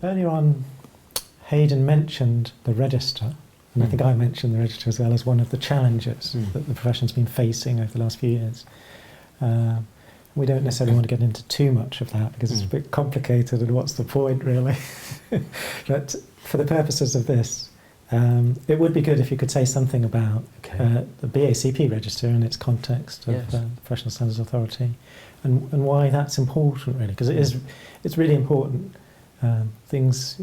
earlier on, Hadyn mentioned the register, and I think I mentioned the register as well as one of the challenges that the profession's been facing over the last few years. We don't necessarily want to get into too much of that because it's a bit complicated and what's the point really. But for the purposes of this, it would be good if you could say something about the BACP register in its context of Professional Standards Authority and why that's important really, because it's really important. Things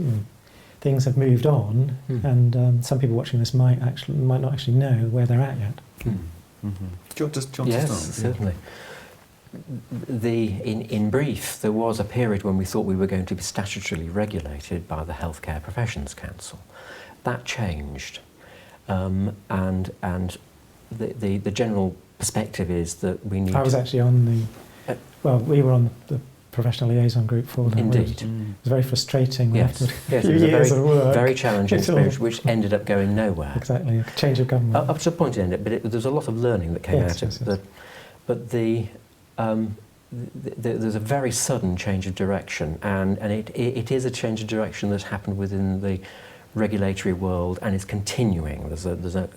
have moved on, and some people watching this might not actually know where they're at yet. Do you want to start? Yes, certainly. In brief, there was a period when we thought we were going to be statutorily regulated by the Healthcare Professions Council. That changed, and the general perspective is that we need. I was actually on we were on the professional liaison group for that. Indeed. It was very frustrating. Yes, it was a very, very challenging experience, which ended up going nowhere. Exactly, a change of government. Up to a point it ended, but there was a lot of learning that came out of it. But there's a very sudden change of direction, and it is a change of direction that's happened within the regulatory world and is continuing. There's a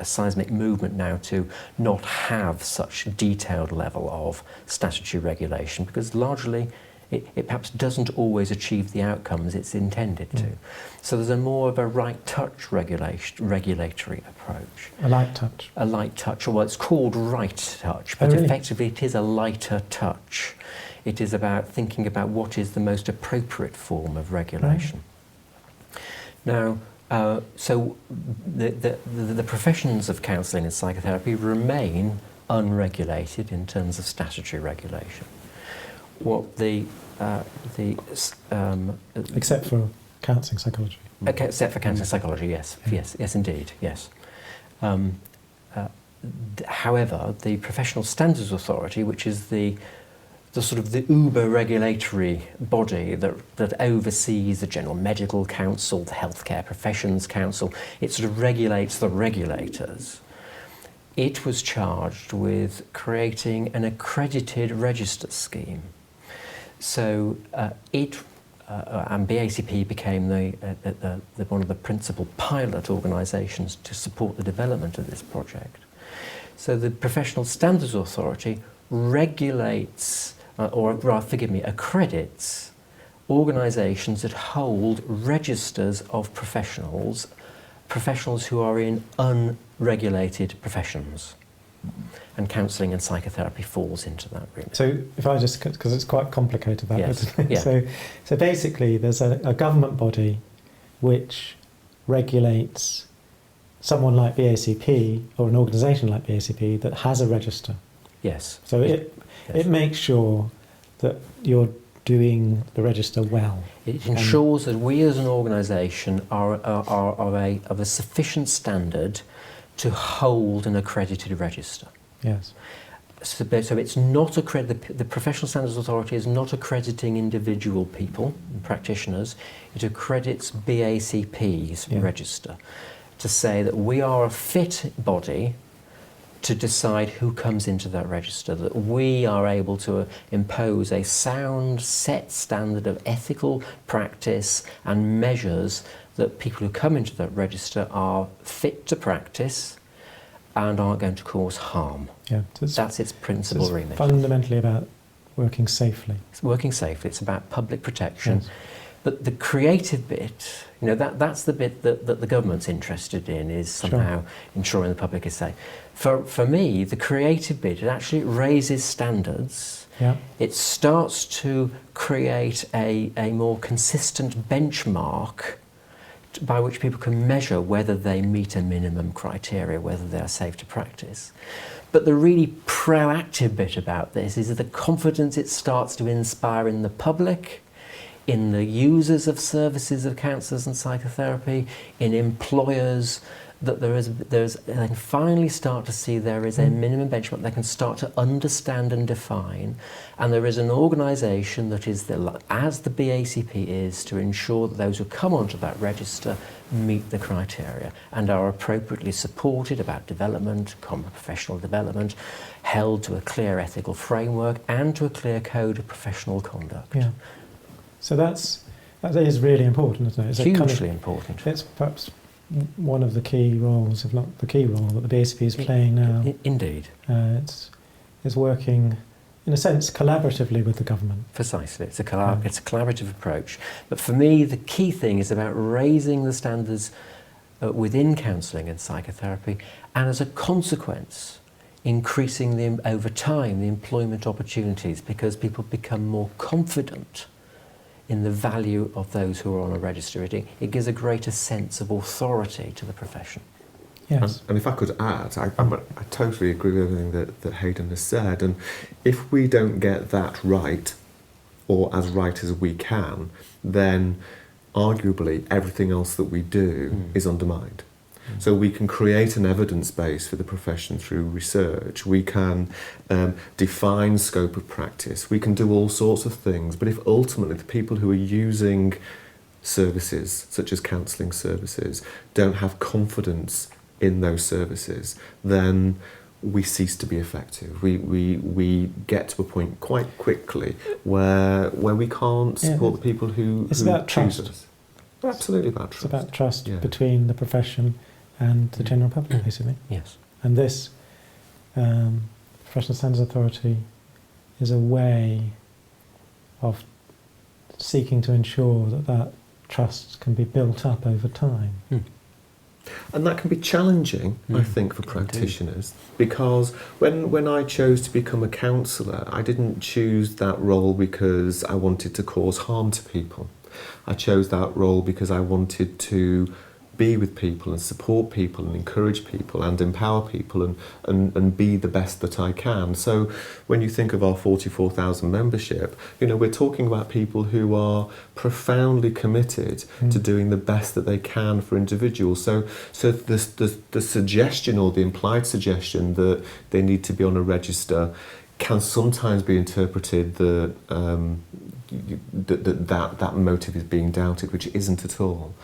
seismic movement now to not have such detailed level of statutory regulation because largely it perhaps doesn't always achieve the outcomes it's intended to. So there's a more of a right touch regulatory approach. A light touch. A light touch, or well, it's called right touch, but effectively it is a lighter touch. It is about thinking about what is the most appropriate form of regulation. Now, so the professions of counselling and psychotherapy remain unregulated in terms of statutory regulation. Except for counselling psychology. Except for counselling psychology, yes, indeed, yes. However, the Professional Standards Authority, which is the sort of the uber regulatory body that oversees the General Medical Council, the Healthcare Professions Council, it sort of regulates the regulators. It was charged with creating an accredited register scheme. So and BACP became one of the principal pilot organisations to support the development of this project. So the Professional Standards Authority regulates, accredits organisations that hold registers of professionals who are in unregulated professions. And counselling and psychotherapy falls into that room. So if I just, because it's quite complicated that, yes. isn't it? Yeah. So basically there's a government body which regulates someone like BACP or an organisation like BACP that has a register. Yes. So it makes sure that you're doing the register well. It ensures that we as an organisation are of a sufficient standard to hold an accredited register. Yes. So it's not the Professional Standards Authority is not accrediting individual people, practitioners. It accredits BACP's register to say that we are a fit body to decide who comes into that register, that we are able to impose a sound set standard of ethical practice and measures that people who come into that register are fit to practice and aren't going to cause harm. Yeah, that's its principal remit. Fundamentally about working safely. It's working safely. It's about public protection. Yes. But the creative bit, that's the bit that the government's interested in, is somehow ensuring the public is safe. For me, the creative bit, it actually raises standards. Yeah. It starts to create a more consistent benchmark by which people can measure whether they meet a minimum criteria, whether they are safe to practice. But the really proactive bit about this is the confidence it starts to inspire in the public, in the users of services of counsellors and psychotherapy, in employers, that they can finally start to see there is a minimum benchmark they can start to understand and define, and there is an organisation that is as the BACP is, to ensure that those who come onto that register meet the criteria and are appropriately supported about development, common professional development, held to a clear ethical framework and to a clear code of professional conduct. Yeah. So that's That is really important, isn't it? It's Hugely important. It's perhaps one of the key roles, if not the key role, that the BACP is playing now. Indeed. It's working, in a sense, collaboratively with the government. Precisely. It's a collaborative approach. But for me, the key thing is about raising the standards within counselling and psychotherapy, and as a consequence, increasing over time the employment opportunities, because people become more confident in the value of those who are on a register. It gives a greater sense of authority to the profession. Yes. And if I could add, I totally agree with everything that Hadyn has said. And if we don't get that right, or as right as we can, then arguably everything else that we do is undermined. So we can create an evidence base for the profession through research. We can define scope of practice. We can do all sorts of things. But if ultimately the people who are using services, such as counselling services, don't have confidence in those services, then we cease to be effective. We get to a point quite quickly where we can't support the people who about choose trust. us. Absolutely about trust. It's about trust between the profession and the general public, basically. Yes. And this Professional Standards Authority is a way of seeking to ensure that trust can be built up over time. And that can be challenging, I think, for practitioners, because when I chose to become a counsellor, I didn't choose that role because I wanted to cause harm to people. I chose that role because I wanted to be with people and support people and encourage people and empower people and be the best that I can. So when you think of our 44,000 membership, we're talking about people who are profoundly committed to doing the best that they can for individuals. So the suggestion or the implied suggestion that they need to be on a register can sometimes be interpreted that that motive is being doubted, which it isn't at all.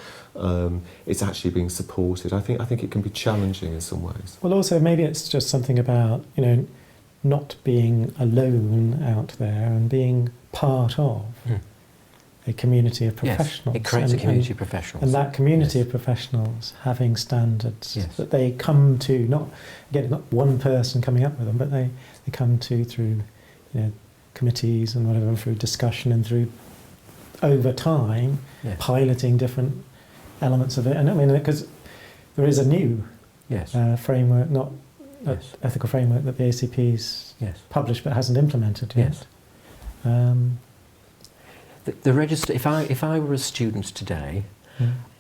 It's actually being supported. I think it can be challenging in some ways. Well, also maybe it's just something about not being alone out there and being part of a community of professionals. Yes, it creates a community of professionals. And that community of professionals having standards that they come to, not one person coming up with them, but they come to through committees and whatever, through discussion and through over time piloting different elements of it. And I mean, because there is a new framework, not ethical framework that the ACP's published but hasn't implemented yet. The register, if I were a student today,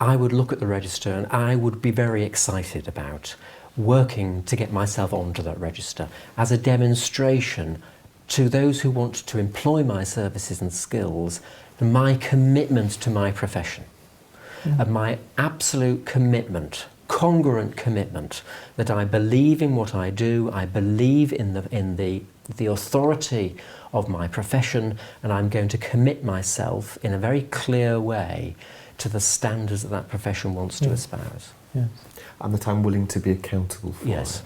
I would look at the register and I would be very excited about working to get myself onto that register as a demonstration to those who want to employ my services and skills, my commitment to my profession, and my absolute commitment, congruent commitment, that I believe in what I do, I believe in the authority of my profession, and I'm going to commit myself in a very clear way to the standards that profession wants to espouse. Yes. And that I'm willing to be accountable for it. Yes.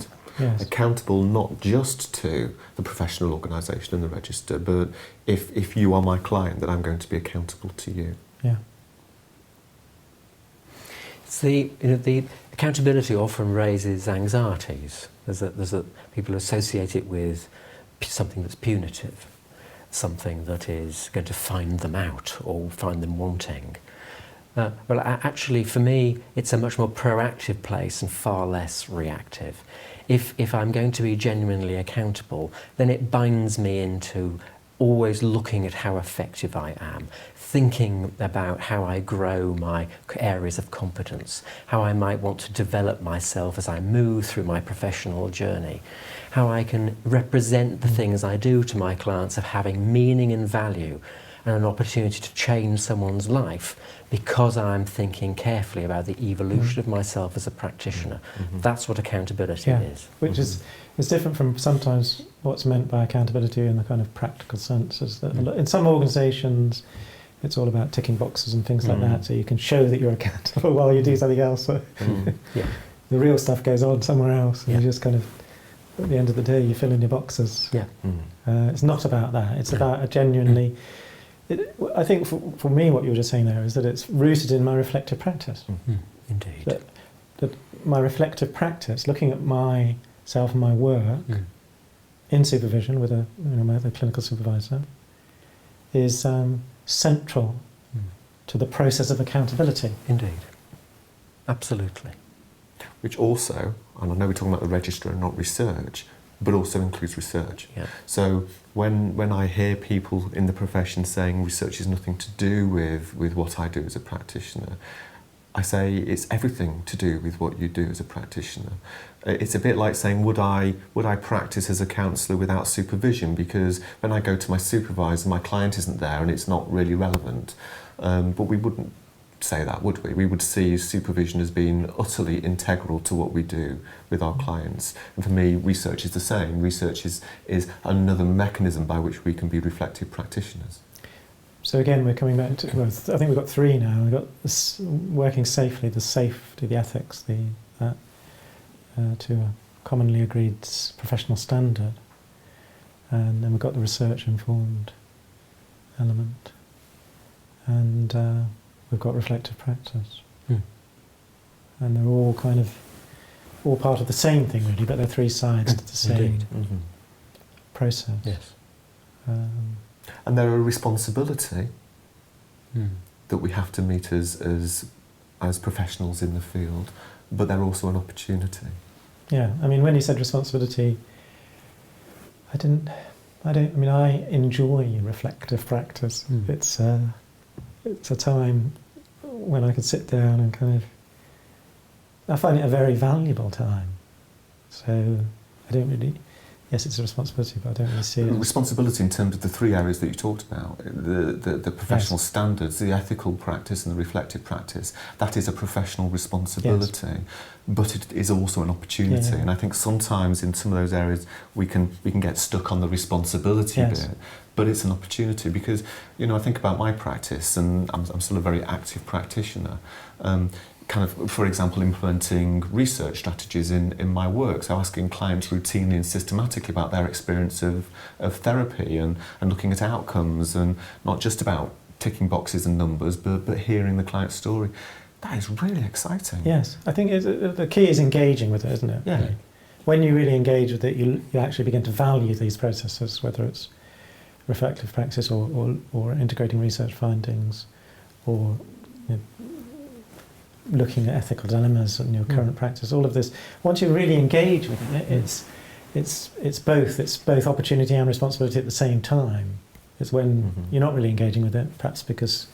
Accountable not just to the professional organisation and the register, but if you are my client, that I'm going to be accountable to you. Yeah. It's the accountability often raises anxieties. People associate it with something that's punitive, something that is going to find them out or find them wanting. Well, actually, for me, it's a much more proactive place and far less reactive. If I'm going to be genuinely accountable, then it binds me into always looking at how effective I am, thinking about how I grow my areas of competence, how I might want to develop myself as I move through my professional journey, how I can represent the things I do to my clients of having meaning and value and an opportunity to change someone's life because I'm thinking carefully about the evolution of myself as a practitioner. That's what accountability is. Which is different from sometimes what's meant by accountability in the kind of practical sense. Is that in some organisations it's all about ticking boxes and things like that, so you can show that you're accountable while you do something else. So the real stuff goes on somewhere else, and you just kind of, at the end of the day, you fill in your boxes. It's not about that. It's about a genuinely I think for me, what you were just saying there is that it's rooted in my reflective practice. Indeed. That my reflective practice, looking at myself and my work in supervision with the clinical supervisor, is central to the process of accountability. Indeed. Absolutely. Which also, and I know we're talking about the register and not research, but also includes research. Yeah. So when I hear people in the profession saying research is nothing to do with what I do as a practitioner, I say it's everything to do with what you do as a practitioner. It's a bit like saying, would I practice as a counsellor without supervision? Because when I go to my supervisor, my client isn't there and it's not really relevant. But we wouldn't say that, would we? We would see supervision as being utterly integral to what we do with our clients. And for me, research is the same. Research is another mechanism by which we can be reflective practitioners. So again, we're coming back to, I think we've got three now. We've got this working safely, the safety, the ethics, to a commonly agreed professional standard. And then we've got the research-informed element. And we've got reflective practice. And they're all all part of the same thing really, but they're three sides to the same process. Yes. And they're a responsibility that we have to meet as professionals in the field, but they're also an opportunity. Yeah, I mean, when you said responsibility, I enjoy reflective practice. It's a time when I can sit down and I find it a very valuable time. So I don't really, yes, it's a responsibility, but I don't really see it. Responsibility in terms of the three areas that you talked about, the professional standards, the ethical practice and the reflective practice, that is a professional responsibility, but it is also an opportunity. And I think sometimes in some of those areas we can get stuck on the responsibility bit, but it's an opportunity because, I think about my practice and I'm still a very active practitioner, for example, implementing research strategies in my work. So asking clients routinely and systematically about their experience of therapy and looking at outcomes and not just about ticking boxes and numbers, but hearing the client's story. That is really exciting. Yes, I think the key is engaging with it, isn't it? Yeah. When you really engage with it, you actually begin to value these processes, whether it's reflective practice or integrating research findings or looking at ethical dilemmas in your current practice. All of this, once you really engage with it, it's both opportunity and responsibility at the same time. It's when you're not really engaging with it, perhaps because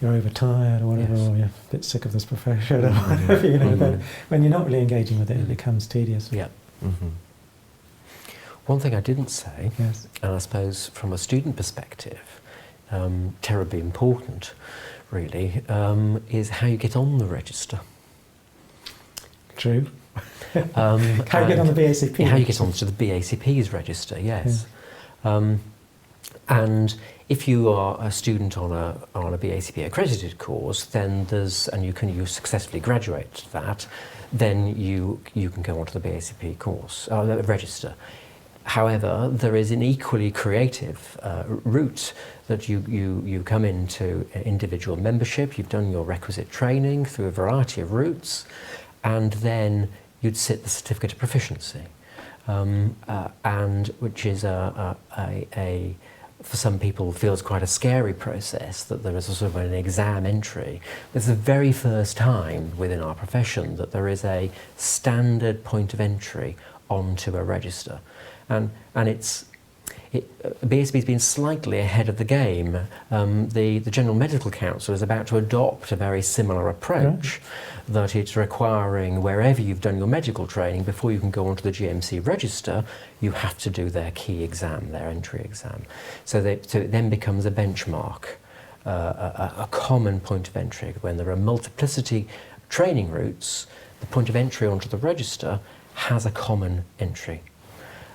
you're overtired or whatever, or you're a bit sick of this profession or whatever, but when you're not really engaging with it, it becomes tedious. Yeah. One thing I didn't say, and I suppose from a student perspective, terribly important, really, is how you get on the register. True. How you get on the BACP? How you get onto the BACP's register, yes. And if you are a student on a BACP accredited course, then and you successfully graduate that, then you can go onto the BACP course register. However, there is an equally creative route that you come into individual membership. You've done your requisite training through a variety of routes, and then you'd sit the certificate of proficiency, and which is for some people feels quite a scary process, that there is a sort of an exam entry. It's the very first time within our profession that there is a standard point of entry onto a register. And BACP has been slightly ahead of the game. The General Medical Council is about to adopt a very similar approach, that it's requiring wherever you've done your medical training, before you can go onto the GMC register, you have to do their key exam, their entry exam. So it then becomes a benchmark, a common point of entry. When there are multiplicity training routes, the point of entry onto the register has a common entry.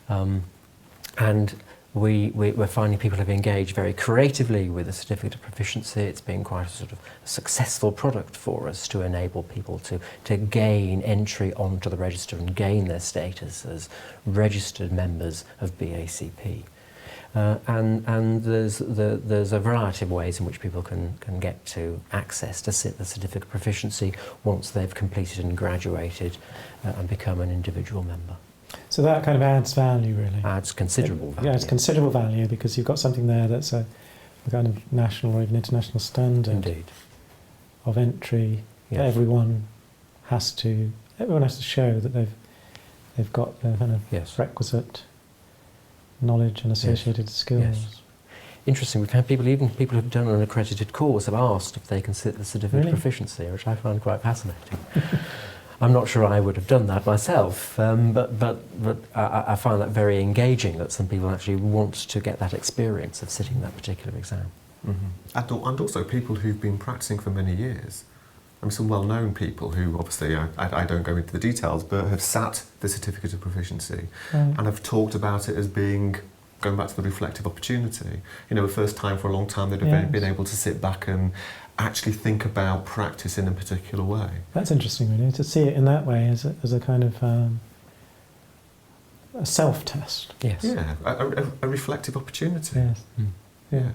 And we're finding people have engaged very creatively with the certificate of proficiency. It's been quite a sort of successful product for us to enable people to gain entry onto the register and gain their status as registered members of BACP. And there's a variety of ways in which people can get to access to the certificate of proficiency once they've completed and graduated and become an individual member. So that kind of adds value, really. Adds considerable value. Yeah, it's considerable value because you've got something there that's a kind of national or even international standard Indeed. of entry. Yes. Everyone has to show that they've got the kind of Yes. requisite knowledge and associated skills. Yes. Interesting, we've had people who've done an accredited course have asked if they can sit the certificate Really? of proficiency, which I find quite fascinating. I'm not sure I would have done that myself, but I find that very engaging that some people actually want to get that experience of sitting that particular exam. Mm-hmm. And also people who've been practicing for many years. I mean, some well-known people who, obviously, I don't go into the details, but have sat the certificate of proficiency and have talked about it as being, going back to the reflective opportunity, the first time for a long time they'd have been able to sit back and actually think about practice in a particular way. That's interesting, really, to see it in that way as a kind of a self-test. Yes. Yeah, a reflective opportunity. Yes. Mm. Yeah.